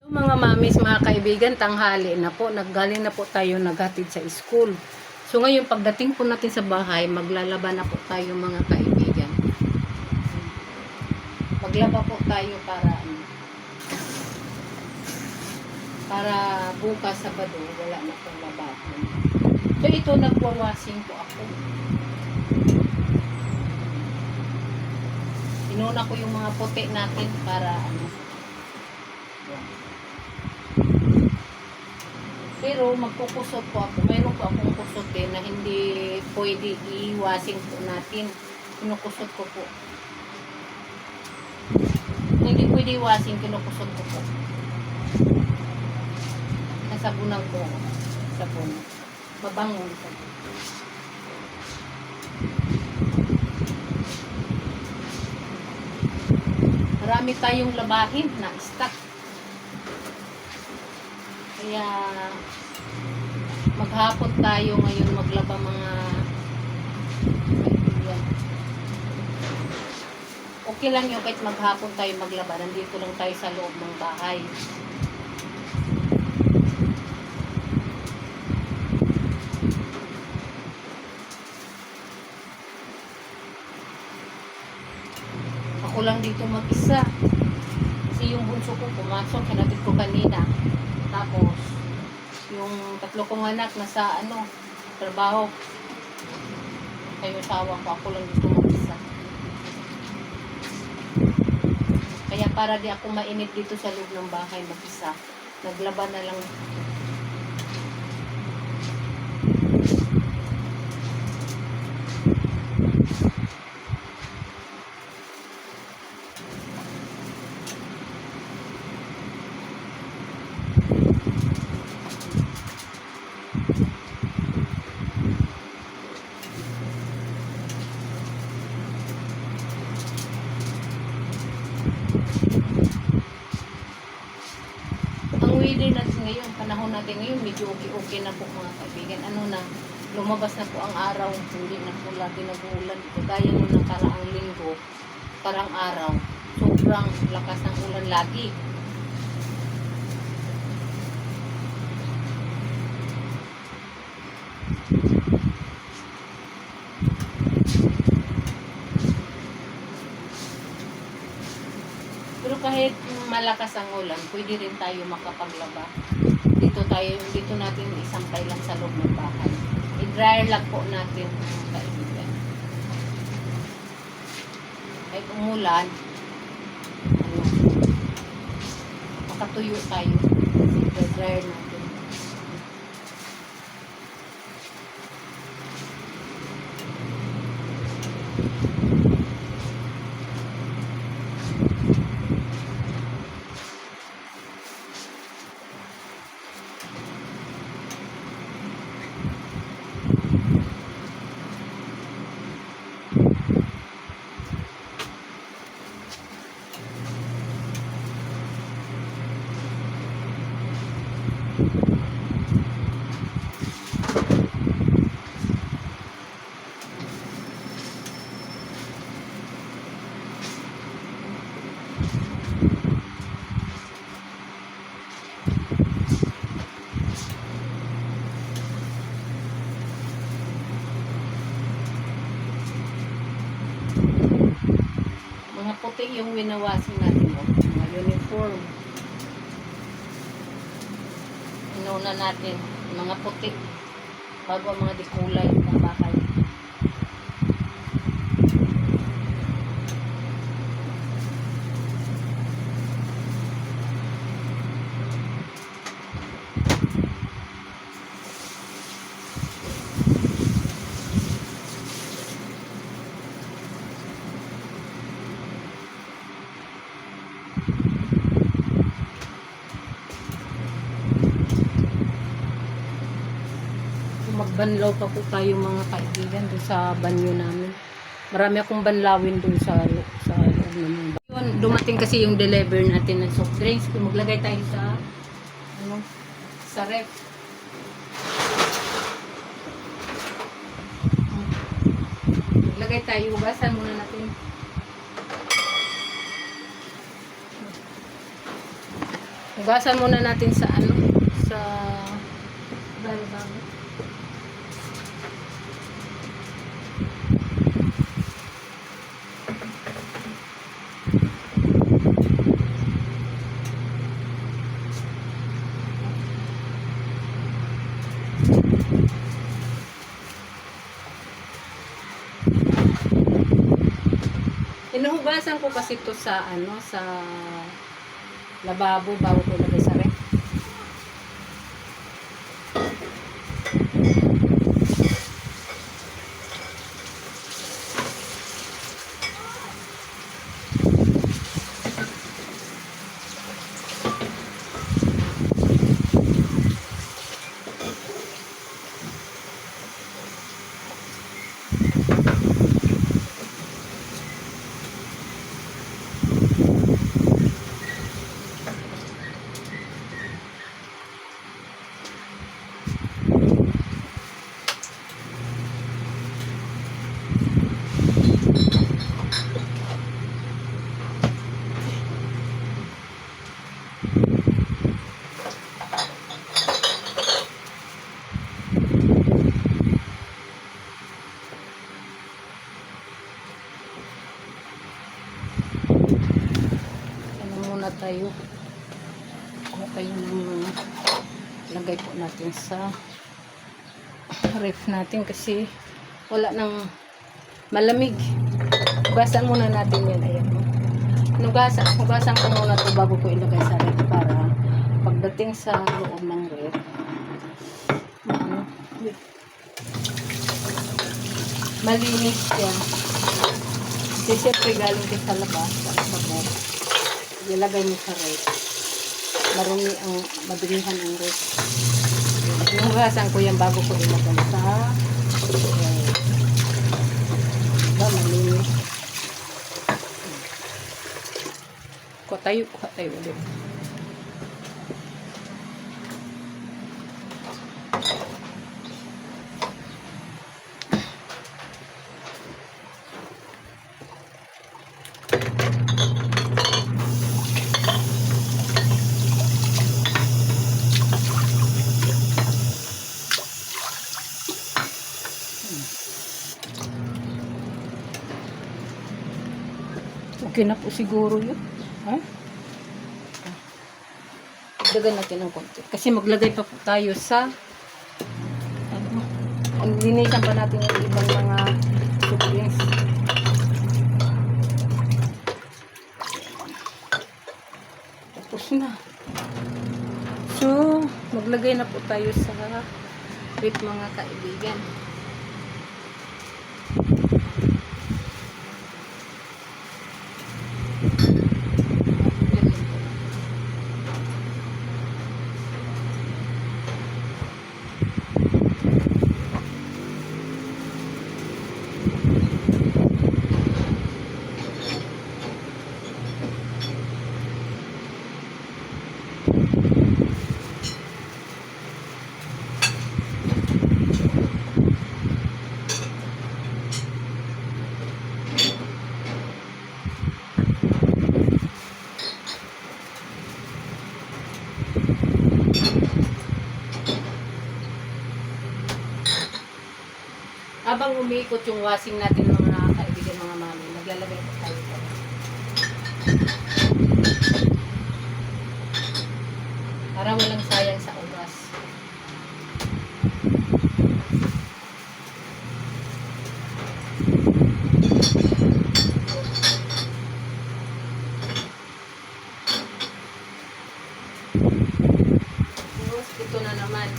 Mga mamis, mga kaibigan, tanghali na po. Naggaling na po tayo naghatid sa school. So ngayon, pagdating po natin sa bahay, maglalaba na po tayo mga kaibigan. Maglaba po tayo para bukas Sabado, wala na pong labahan. So ito, nagwawashing po ako. Inuna ko yung mga puti natin para pero magkukusot po ako. Mayroon po akong kusutin na hindi pwede i-washing po natin. Kinukusot ko po. Hindi pwede i-washing, kinukusot ko po. Nasabunan ko. Sabon. Mabangon po. Marami tayong labahin na stock. Kaya maghapon tayo ngayon maglaba mga kaibigan. Okay lang yung kahit maghapon tayo maglaba. Nandito lang tayo sa loob ng bahay. Ako lang dito mag-isa. Kasi yung bunso ko pumasok, kinatid ko kanina. Tapos, yung tatlo kong anak nasa trabaho. Kayo asawa ko, ako lang dito mag-isa. Kaya para di ako mainit dito sa loob ng bahay mag-isa, naglaba na lang. Ang weather natin ngayon, panahon natin ngayon, medyo okay na po mga kaibigan. Lumabas na po ang araw, hindi na po lagi nag-uulan. Kagaya nung nakaraang linggo, parang araw, sobrang lakas ng ulan lagi. Pero kahit malakas ang ulan, pwede rin tayo makapaglaba. Dito natin isampay lang sa loob ng bahay. I-dryer lang po natin, kaibigan. Kahit umulan, makatuyo tayo. I-dryer natin. Mga puti yung winawasin natin, mga uniform. Inuna natin mga puti bago ang mga dikulay ng bahay. Magbanlaw pa po tayo mga kaibigan doon sa banyo namin. Marami akong banlawin doon sa loob namin. Dumating kasi yung deliver natin ng soft drinks. Maglagay tayo sa ref. Maglagay tayo, hugasan muna natin. Hugasan muna natin sa ano, sa bago. Inuhugasan ko kasi to sa ano, sa lababo bago ko ilagay sa ref. Tayo ng lagay po natin sa ref natin kasi wala nang malamig. Hugasan muna natin yan. Ayan. Hugasan ko muna ito bago ko ilagay sa ref para pagdating sa loob ng ref malinis yan. Kasi siyempre galing ka sa labas ilagay mo sa ref. Marumi ang madumihan ang ref. Hinugasan ko yan bago ko ilagay sa ref. Malinis. Kuha tayo ulit. Okay na po siguro yun. Ha? Dagdagan natin ng konti. Kasi maglagay pa po tayo sa ano, ang linisan pa natin yung ibang mga supplies. Tapos na. So, maglagay na po tayo sa ref mga kaibigan. Habang umiikot yung washing natin mga kaibigan, mga mami, naglalagay po tayo ito. Para walang sayang sa oras. Tapos ito na naman.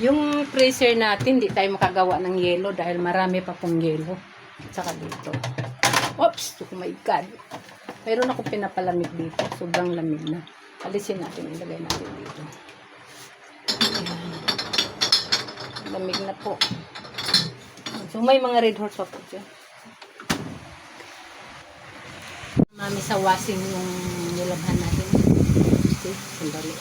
Yung freezer natin, di tayo makagawa ng yelo dahil marami pa pong yelo. Saka dito. Oops! Oh my God! Mayroon ako pinapalamig dito. Sobrang lamig na. Alisin natin. Ilagay natin dito. Lamig na po. So, may mga red horse pa po dyan. Mami sa washing yung nilabhan natin. Okay, sandali.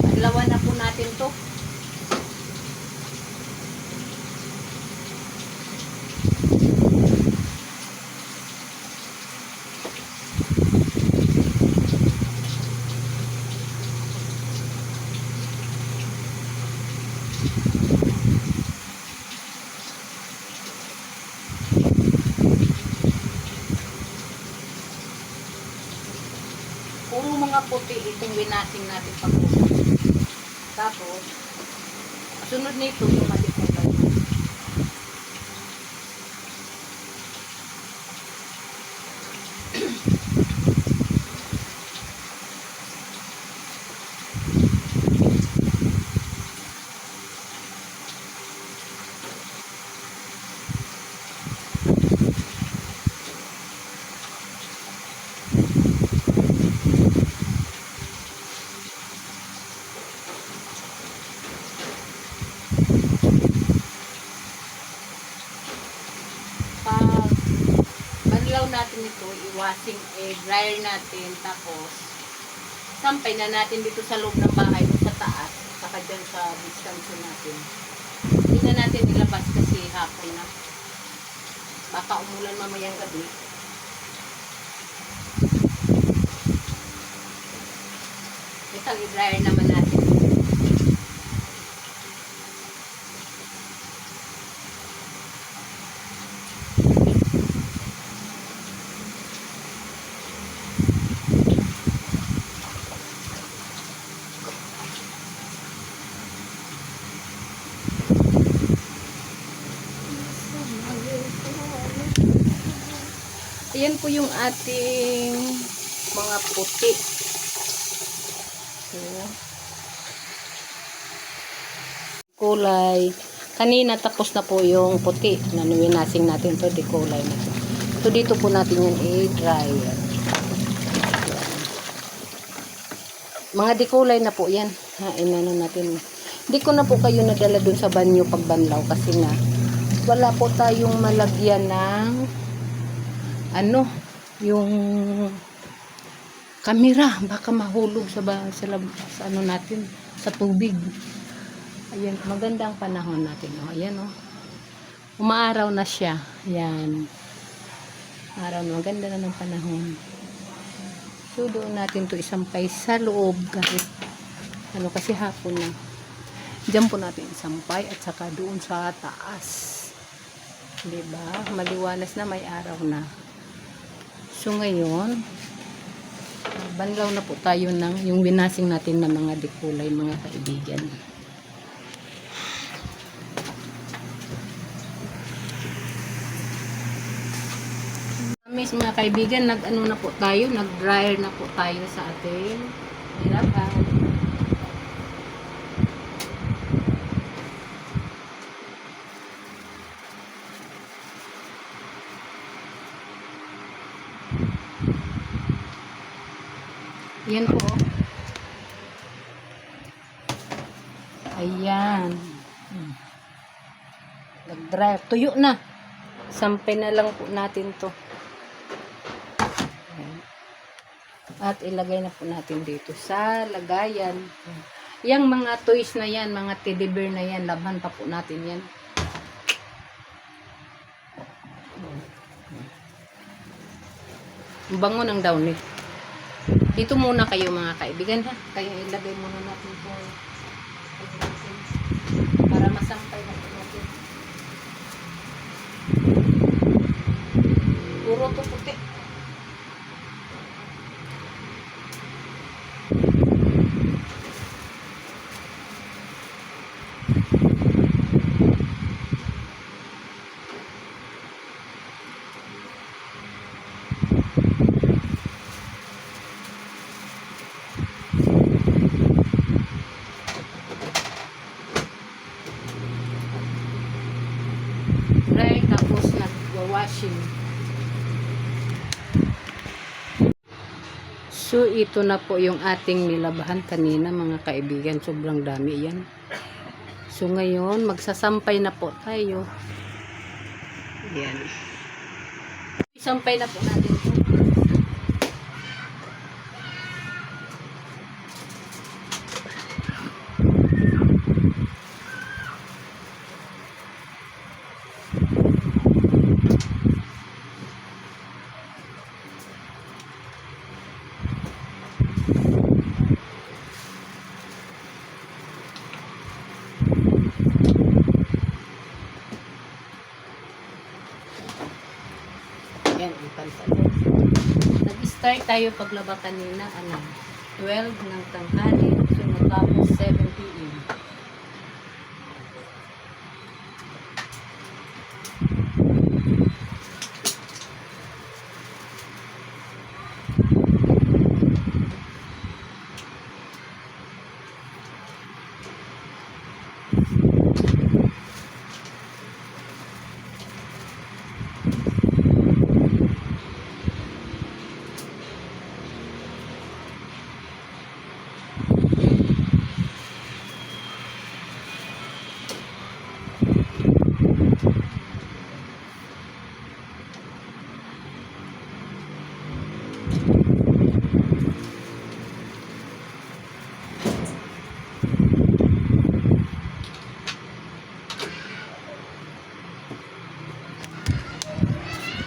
Adlawan na po natin to. Puro mga puti itong winasing natin pag-usap. Tapos, sunod nito yung matikulay. Banlaw natin ito, i-washing, dryer natin, tapos sampay na natin dito sa loob ng bahay, sa taas, saka dyan sa distance natin. Hindi na natin ilabas kasi hapon na. Baka umulan mamayang gabi. Ito, i-dryer naman natin. Ayan po yung ating mga puti. So, kulay. Kanina tapos na po yung puti. Nanuwinasing natin to, di kulay na to. So, dito po natin yan i-dry. Mga dikulay na po yan. Inano natin. Hindi ko na po kayo nadala dun sa banyo pagbanlaw kasi nga wala po tayong malagyan ng yung kamera, baka mahulog sa ano natin, sa tubig. Ayan, magandang panahon natin. Ayan, umaaraw na siya. Ayan. Araw na, maganda na ng panahon. So, doon natin to isampay sa loob kahit kasi hapon na. Diyan po natin isampay at saka doon sa taas. Diba? Maliwanas na, may araw na. So ngayon, banlaw na po tayo ng yung binasing natin na mga dikulay, mga kaibigan. Mga kaibigan, nag-ano na po tayo, nag-dryer na po tayo sa ating nilabhan. Yan po. Ayan. Nag-dry. Tuyo na. Sampay na lang po natin to. Ayan. At ilagay na po natin dito sa lagayan. Yang mga toys na yan, mga teddy bear na yan, laban pa po natin yan. Bango ng downy. Dito muna kayo mga kaibigan ha. Kaya ilagay muna natin po para masampay na po natin. Puro to puti. for washing. So, ito na po yung ating nilabahan kanina mga kaibigan. Sobrang dami yan. So, ngayon, magsasampay na po tayo. Yan. Isampay na po natin ito. Yan, ang pantalon. Nag-start tayo paglaba kanina, 12 ng tanghali. So, natapos 7 p.m.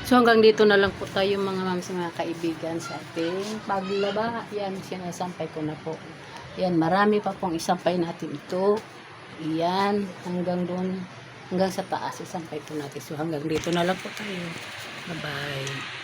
So hanggang dito na lang po tayo mga mams, mga kaibigan sa ating paglaba. Yan, sinasampay ko na po. Yan, marami pa pong isampay natin ito. Yan, hanggang doon, hanggang sa taas isampay po natin. So hanggang dito na lang po tayo. Bye-bye.